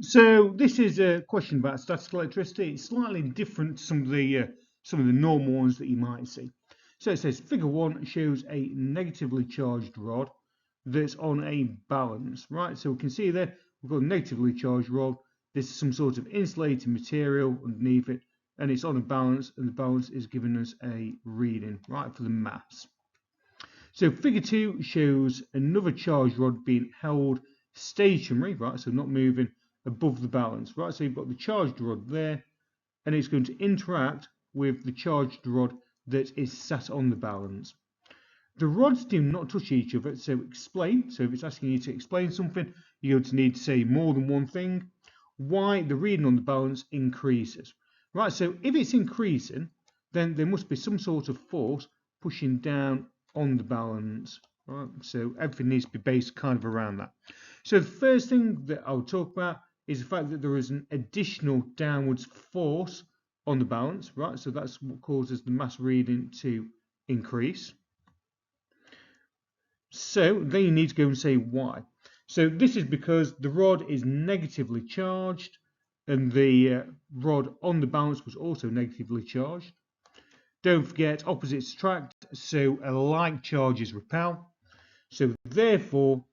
So this is a question about statical electricity. It's slightly different to some of the normal ones that you might see. So it says figure 1 shows a negatively charged rod that's on a balance, right? So we can see there we've got a negatively charged rod. There's some sort of insulating material underneath it, and it's on a balance, and the balance is giving us a reading, right, for the mass. So figure 2 shows another charged rod being held stationary, right, so not moving above the balance, right? So you've got the charged rod there, and it's going to interact with the charged rod that is sat on the balance. The rods do not touch each other, so explain. So if it's asking you to explain something, you're going to need to say more than one thing. Why the reading on the balance increases, right? So if it's increasing, then there must be some sort of force pushing down on the balance, right? So everything needs to be based kind of around that. So the first thing that I'll talk about is the fact that there is an additional downwards force on the balance, right? So that's what causes the mass reading to increase. So then you need to go and say why. So this is because the rod is negatively charged, and the rod on the balance was also negatively charged. Don't forget, opposites attract, so alike charges repel. So therefore,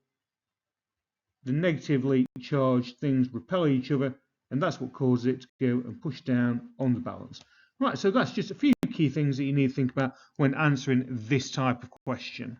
the negatively charged things repel each other, and that's what causes it to go and push down on the balance. Right, so that's just a few key things that you need to think about when answering this type of question.